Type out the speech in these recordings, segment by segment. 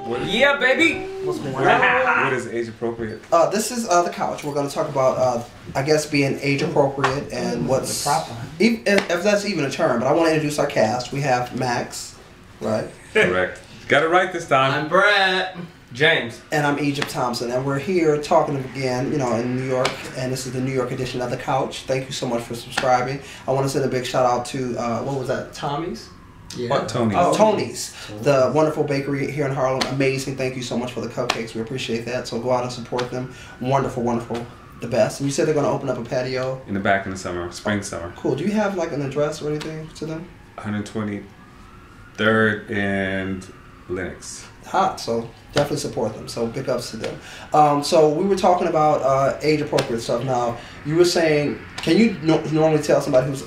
Yeah, baby. What's going on? What is age appropriate? This is the couch. We're going to talk about, I guess, being age appropriate and what's if that's even a term. But I want to introduce our cast. We have Max, right? Correct. Got it right this time. I'm Brad. James. And I'm Egypt Thompson, and we're here talking again, you know, in New York, and this is the New York edition of The Couch. Thank you so much for subscribing. I want to send a big shout out to, what was that, Tommy's? Yeah. What, Tony's? Oh, Tony's, the wonderful bakery here in Harlem. Amazing. Thank you so much for the cupcakes. We appreciate that. So go out and support them. Wonderful, wonderful. The best. And you said they're going to open up a patio? In the back in the summer, spring, summer. Cool. Do you have like an address or anything to them? 123rd and Lenox. Hot. So definitely support them. So big ups to them. So we were talking about age appropriate stuff. Now, you were saying, can you normally tell somebody who's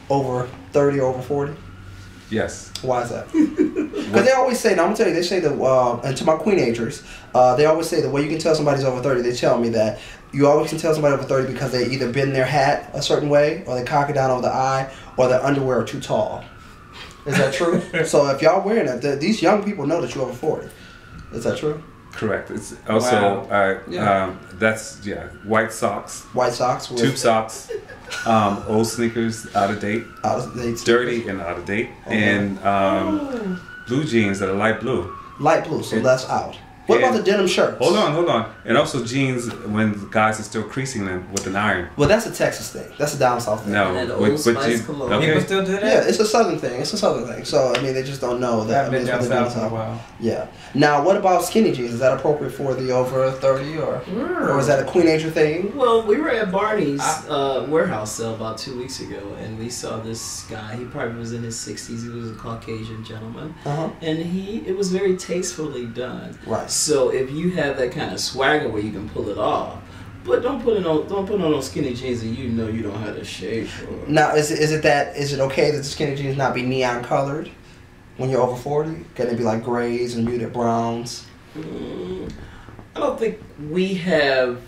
over 30 or over 40? Yes. Why is that? Because they always say, now I'm going to tell you, they say that, and to my queenagers, they always say the way you can tell somebody's over 30, they tell me that you always can tell somebody over 30 because they either bend their hat a certain way, or they cock it down over the eye, or their underwear are too tall. Is that true? So if y'all wearing it, these young people know that you're over 40. Is that true? Correct. It's also, that's, white socks. White socks. With Tube socks. Old sneakers, out of date. Out of date. Dirty and out of date. Okay. And blue jeans that are light blue. Light blue, so that's out. What about the denim shirts? Hold on. And also jeans when guys are still creasing them with an iron. Well, that's a Texas thing. That's a down south thing. No, Old Spice cologne. Okay. People still do that? Yeah, it's a southern thing. It's a southern thing. So, I mean, they just don't know that. I've been down south for a while. Yeah. Now, what about skinny jeans? Is that appropriate for the over 30 or is that a queenager thing? Well, we were at Barney's warehouse sale about 2 weeks ago, and we saw this guy. He probably was in his 60s. He was a Caucasian gentleman, and it was very tastefully done. Right. So if you have that kind of swagger where you can pull it off, but don't put on those skinny jeans and you know you don't have to shave. Now, is it okay that the skinny jeans not be neon colored when you're over 40? Can it be like grays and muted browns? I don't think we have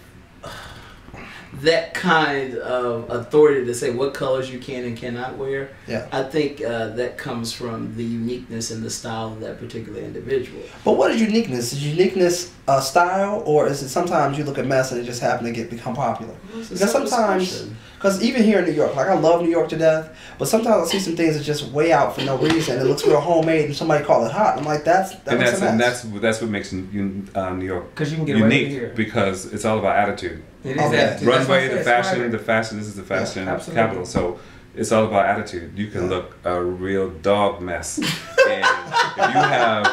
that kind of authority to say what colors you can and cannot wear. Yeah. I think that comes from the uniqueness and the style of that particular individual. But what is uniqueness? Is uniqueness a style, or is it sometimes you look at mess and it just happen to become popular? Because sometimes, because even here in New York, like I love New York to death, but sometimes I see some things that just way out for no reason. It looks real homemade, and somebody call it hot. I'm like, that's what makes New York because you can get unique here because it's all about attitude. It is attitude. Runway, the fashion. This is the fashion capital. So it's all about attitude. You can look a real dog mess, and if you have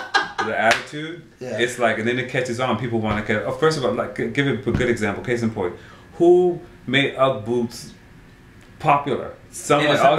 the attitude, it's like, and then it catches on. People want to catch. Oh, first of all, like give it a good example. Case in point, who made UGG boots popular? Someone. All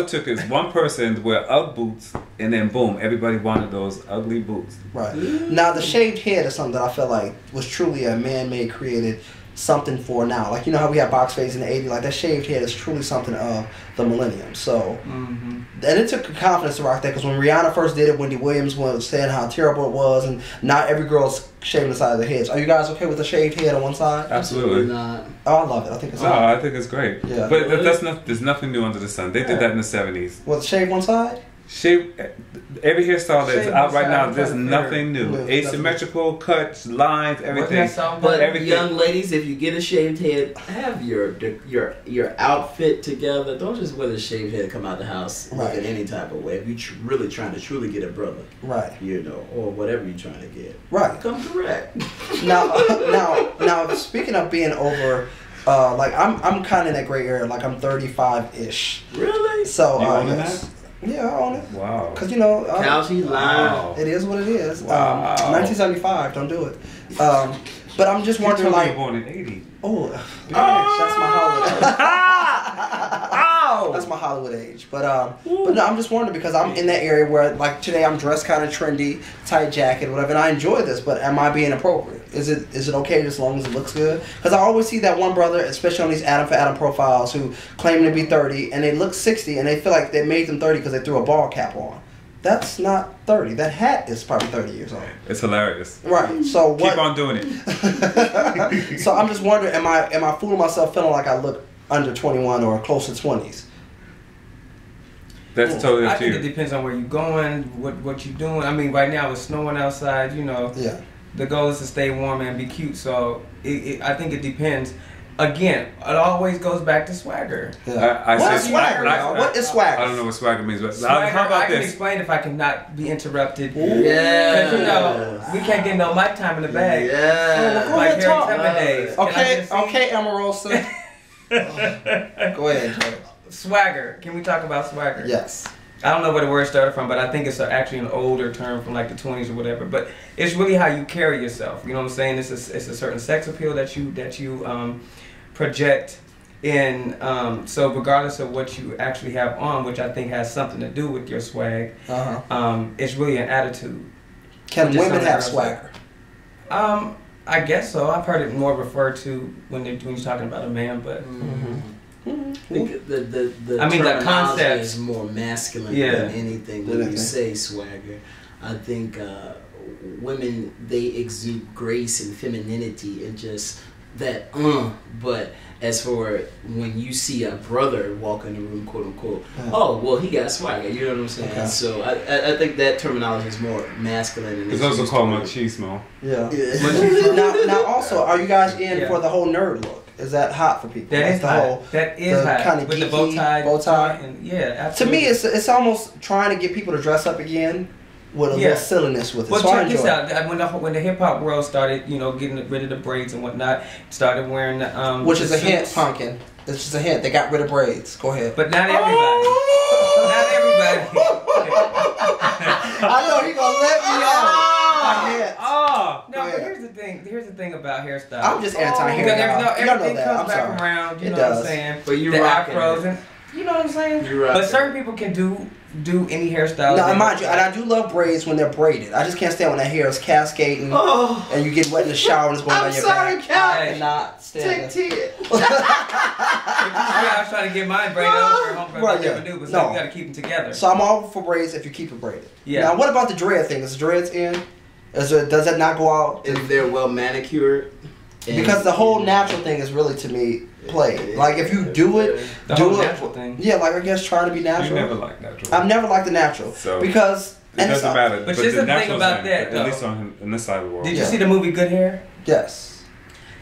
it took is one person to wear UGG boots, and then boom, everybody wanted those ugly boots. Right. Now the shaved head is something that I felt like was truly a man-made, created something for now. Like, you know how we had box fades in the 80s? Like, that shaved head is truly something of the millennium. So, and it took confidence to rock that, because when Rihanna first did it, Wendy Williams was saying how terrible it was, and not every girl's shaving the side of their heads. Are you guys okay with the shaved head on one side? Absolutely not. Oh, I love it. I think it's I think it's great. Yeah. But there's nothing new under the sun. They did that in the 70s. Well, shave one side? Shave every hairstyle that's out right now. There's nothing new. Asymmetrical cuts, lines, everything. But young ladies, if you get a shaved head, have your outfit together. Don't just wear the shaved head and come out the house looking any type of way. If you're really trying to truly get a brother, you know, or whatever you're trying to get, come correct. Now, speaking of being over. Like I'm kind of in that gray area. Like I'm 35-ish. Really? So you own that? Yeah, I own it. Wow. Because, you know, it is what it is. Wow. 1975, don't do it. But I'm just wondering, like, born in 80. Oh, that's my Hollywood. That's my Hollywood age. But no, I'm just wondering, because I'm in that area where, like, today I'm dressed kind of trendy, tight jacket, whatever, and I enjoy this. But am I being appropriate? Is it okay as long as it looks good? Because I always see that one brother, especially on these Adam for Adam profiles, who claim to be 30 and they look 60 and they feel like they made them 30 because they threw a ball cap on. That's not 30. That hat is probably 30 years old. It's hilarious. Right. So what? Keep on doing it. So I'm just wondering, am I fooling myself feeling like I look under 21 or close to 20s? That's totally up to you. I think it depends on where you're going, what you're doing. I mean, right now it's snowing outside. You know. Yeah. The goal is to stay warm and be cute. So I think it depends. Again, it always goes back to swagger. Yeah. What is swagger? What is swagger? I don't know what swagger means, but swagger, how about I can this? explain if I cannot be interrupted. Yeah. Because, you know, we can't get no mic time in the bag. Yeah. Like Harry Tubman days. Okay, Amarosa. Go ahead, Joe. Swagger. Can we talk about swagger? Yes. I don't know where the word started from, but I think it's actually an older term from like the 20s or whatever. But it's really how you carry yourself. You know what I'm saying? It's a certain sex appeal that you project in. So regardless of what you actually have on, which I think has something to do with your swag, it's really an attitude. Can women have swagger? I guess so. I've heard it more referred to when you're talking about a man, but. The concept is more masculine than anything when you say swagger. I think women, they exude grace and femininity and just that but as for when you see a brother walk in the room, quote unquote, oh well, he got swagger, you know what I'm saying? Okay. So I think that terminology is more masculine. And it's also called machismo. Yeah. now also, are you guys in for the whole nerd look? Is that hot for people? That is hot. That is hot. Kind of with geeky, the bow tie. And, yeah, absolutely. To me, it's almost trying to get people to dress up again with a little silliness with it. Well, so check this out. When the hip hop world started, you know, getting rid of the braids and whatnot, started wearing the which is a suits. hint, Pumpkin. It's just a hint. They got rid of braids. Go ahead. But not everybody. Not everybody. I know he gonna let me off. No, but here's the thing about hairstyle. I'm just anti-hair. Everything comes back around. You know what I'm saying? But you the rocking afros and you know what I'm saying. But certain people can do any hairstyle. No, mind you, and I do love braids when they're braided. I just can't stand when that hair is cascading and you get wet in the shower and it's going down your back. I'm sorry, Cal. I cannot stand it. I was trying to get mine braided over Right, never do, but so you got to keep them together. So I'm all for braids if you keep it braided. Yeah. Now, what about the dread thing? Is dreads in? Does that not go out? If they're well manicured? Because the whole natural thing is really, to me, played. Like, if you do it, the whole natural thing. Yeah, like, I guess trying to be natural. You never liked natural. I've never liked the natural. So, because... It doesn't matter. But here's the thing about that, though. At least on this side of the world. Did you see the movie Good Hair? Yes.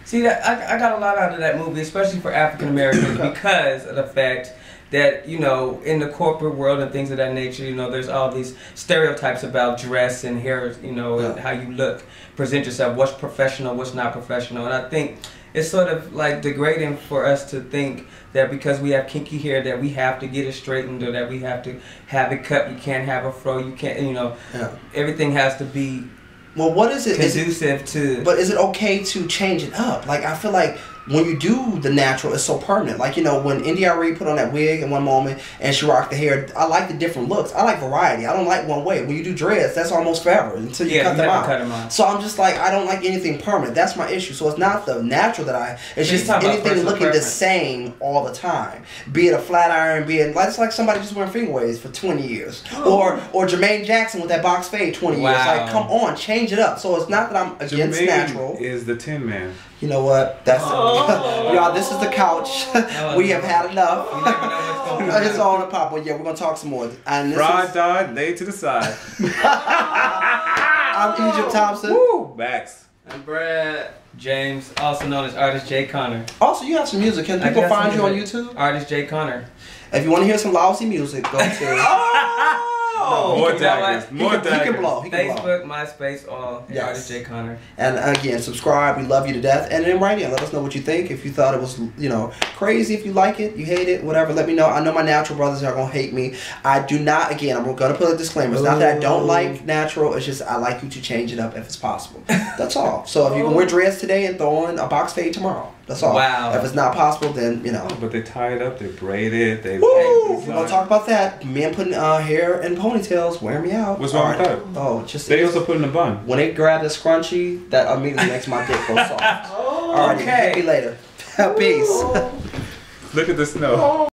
See, that I got a lot out of that movie, especially for African Americans, because of the fact that, you know, in the corporate world and things of that nature, you know, there's all these stereotypes about dress and hair, you know, and how you look, present yourself, what's professional, what's not professional. And I think it's sort of like degrading for us to think that because we have kinky hair that we have to get it straightened or that we have to have it cut. You can't have a fro. You can't, you know, everything has to be what is it? Conducive to... But is it okay to change it up? Like, I feel like when you do the natural, it's so permanent. Like, you know, when India.Arie put on that wig in one moment and she rocked the hair, I like the different looks. I like variety. I don't like one way. When you do dreads, that's almost forever until you cut them out. So I'm just like, I don't like anything permanent. That's my issue. So it's not the natural that it's just anything looking the same all the time. Be it a flat iron, be it it's like somebody just wearing finger waves for 20 years. Or Jermaine Jackson with that box fade 20 years. Like, come on, change it up. So it's not that I'm against natural. Is the Tin Man. You know what? That's y'all. This is the couch. We have had enough. You never know what's going on. It's all in the pop. But yeah, we're gonna talk some more. And this Fried died, laid to the side. I'm Egypt Thompson. Woo! Max. I'm Brad. James, also known as Artist J. Connor. Also, you have some music. Can people find you on YouTube? Artist J. Connor. If you want to hear some lousy music, go to. More daggers. More daggers. He can blow. Facebook, MySpace, all. Yes. Artist J. Connor. And again, subscribe. We love you to death. And then write in. Let us know what you think. If you thought it was, you know, crazy. If you like it, you hate it, whatever. Let me know. I know my natural brothers are gonna hate me. I do not. Again, I'm gonna put a disclaimer. It's not that I don't like natural. It's just I like you to change it up if it's possible. That's all. So if you can wear dreads today and throw on a box fade tomorrow. That's all. Wow. If it's not possible, then, you know. Oh, but they tie it up, they braid it, they... Woo! We're going to talk about that. Men putting hair in ponytails, wear me out. What's wrong with that? Oh, just... They also put in a bun. When they grab the scrunchie, that immediately makes my dick go soft. All right, hit me later. Peace. Look at the snow.